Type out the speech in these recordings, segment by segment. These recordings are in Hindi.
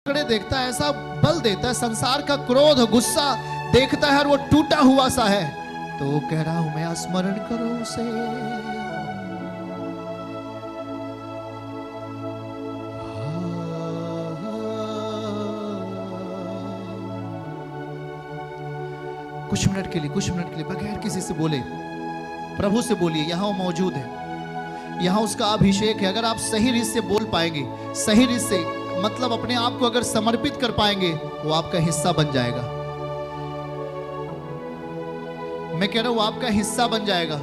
देखता है, ऐसा बल देता है, संसार का क्रोध गुस्सा देखता है और वो टूटा हुआ सा है, तो वो कह रहा हूं मैं स्मरण करो उसे। कुछ मिनट के लिए बगैर किसी से बोले प्रभु से बोलिए। यहां वो मौजूद है, यहां उसका अभिषेक है। अगर आप सही रीत से बोल पाएंगे, सही रीत से मतलब अपने आप को अगर समर्पित कर पाएंगे, वो आपका हिस्सा बन जाएगा। मैं कह रहा हूं आपका हिस्सा बन जाएगा।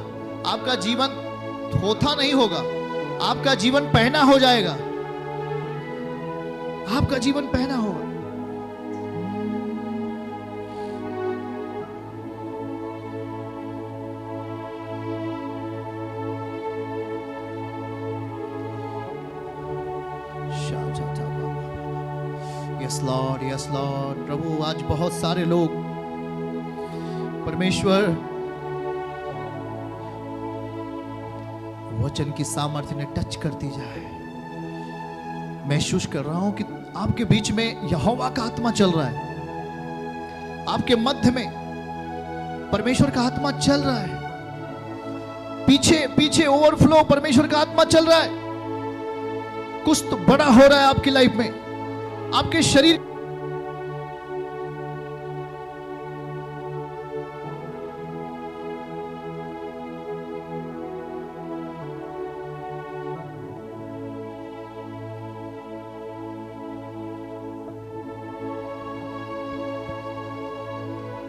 आपका जीवन थोथा नहीं होगा, आपका जीवन पहना हो जाएगा, आपका जीवन पहना होगा। Yes Lord. प्रभु आज बहुत सारे लोग परमेश्वर वचन की सामर्थ्य ने टच करती जाए। महसूस कर रहा हूं कि आपके बीच में यहोवा का आत्मा चल रहा है, आपके मध्य में परमेश्वर का आत्मा चल रहा है। पीछे पीछे ओवरफ्लो परमेश्वर का आत्मा चल रहा है। कुछ तो बड़ा हो रहा है आपकी लाइफ में, आपके शरीर।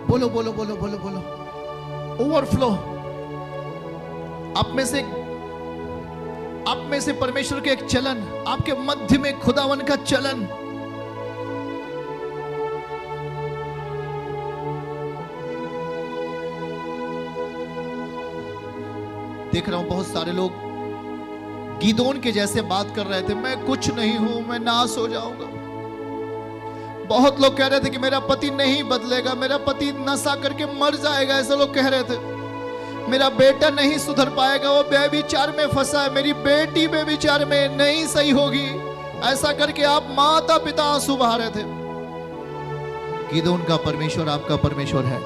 बोलो बोलो बोलो बोलो बोलो। ओवरफ्लो। आप में से परमेश्वर के एक चलन, आपके मध्य में खुदावन का चलन। देख रहा हूं बहुत सारे लोग गिदोन के जैसे बात कर रहे थे, मैं कुछ नहीं हूं, मैं नाश हो जाऊंगा। बहुत लोग कह रहे थे कि मेरा पति नहीं बदलेगा, मेरा पति नशा करके मर जाएगा, ऐसे लोग कह रहे थे। मेरा बेटा नहीं सुधर पाएगा, वो बेविचार में फंसा है, मेरी बेटी बेविचार में नहीं सही होगी। ऐसा करके आप माता पिता आंसू बहा रहे थे। गिदोन का परमेश्वर आपका परमेश्वर है।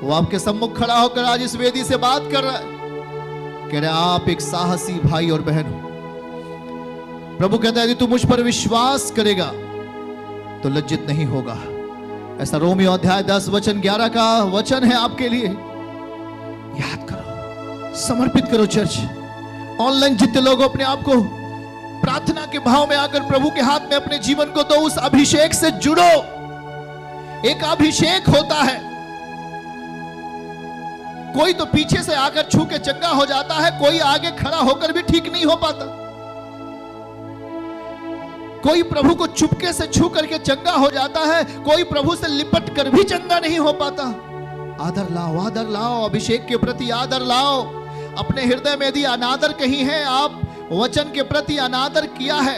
वो आपके सम्मुख खड़ा होकर आज इस वेदी से बात कर रहा है। कह रहे आप एक साहसी भाई और बहन हो। प्रभु कहता है यदि तू मुझ पर विश्वास करेगा तो लज्जित नहीं होगा। ऐसा रोमियो अध्याय 10 वचन 11 का वचन है आपके लिए। याद करो, समर्पित करो। चर्च ऑनलाइन जितने लोग अपने आप को प्रार्थना के भाव में आकर प्रभु के हाथ में अपने जीवन को दो, उस अभिषेक से जुड़ो। एक अभिषेक होता है, कोई तो पीछे से आकर छू के चंगा हो जाता है, कोई आगे खड़ा होकर भी ठीक नहीं हो पाता। कोई प्रभु को चुपके से छू करके चंगा हो जाता है, कोई प्रभु से लिपट कर भी चंगा नहीं हो पाता। आदर लाओ, अभिषेक के प्रति आदर लाओ। अपने हृदय में यदि अनादर कहीं है, आप वचन के प्रति अनादर किया है,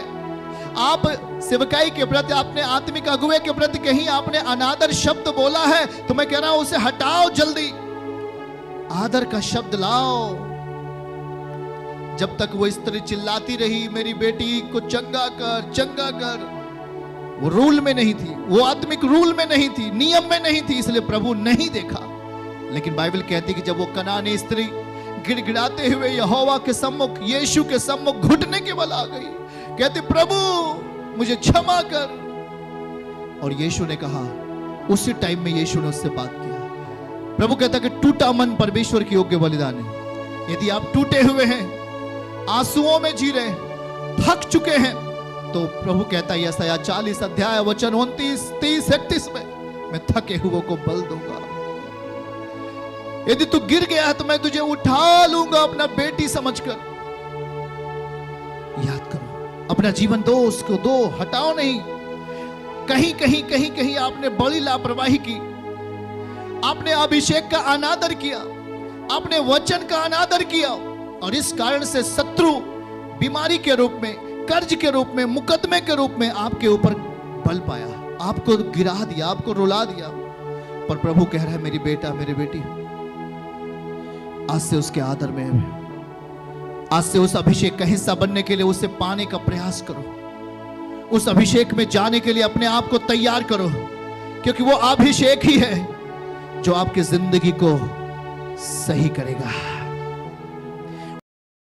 आप सेवकाई के प्रति, आपने आत्मिक अगुवे के प्रति कहीं आपने अनादर शब्द बोला है, तो मैं कह रहा हूं उसे हटाओ जल्दी। आदर का शब्द लाओ। जब तक वो स्त्री चिल्लाती रही मेरी बेटी को चंगा कर, वो रूल में नहीं थी, वो आत्मिक रूल में नहीं थी, नियम में नहीं थी, इसलिए प्रभु नहीं देखा। लेकिन बाइबल कहती कि जब वो कनानी स्त्री गिड़गिड़ाते हुए यहोवा के सम्मुख, यीशु के सम्मुख घुटने के बल आ गई, कहती प्रभु मुझे क्षमा कर। और यीशु ने कहा, उसी टाइम में यीशु ने उससे बात किया। प्रभु कहता कि टूटा मन परमेश्वर की योग्य बलिदान है। यदि आप टूटे हुए हैं, आंसुओं में जी रहे, थक चुके हैं, तो प्रभु कहता है यशायाह 40 अध्याय वचन 29, 30, 31 में, मैं थके हुओं को बल दूंगा। यदि तू गिर गया है तो मैं तुझे उठा लूंगा अपना बेटी समझकर। याद करो, अपना जीवन दो, उसको दो, हटाओ नहीं। कहीं आपने बड़ी लापरवाही की, आपने अभिषेक का अनादर किया, आपने वचन का अनादर किया, और इस कारण से शत्रु बीमारी के रूप में, कर्ज के रूप में, मुकदमे के रूप में आपके ऊपर बल पाया, आपको गिरा दिया, आपको रुला दिया। पर प्रभु कह रहा है मेरी बेटा, मेरी बेटी, आज से उसके आदर में, आज से उस अभिषेक का हिस्सा बनने के लिए उसे पाने का प्रयास करो, उस अभिषेक में जाने के लिए अपने आप को तैयार करो, क्योंकि वो अभिषेक ही है जो आपकी जिंदगी को सही करेगा।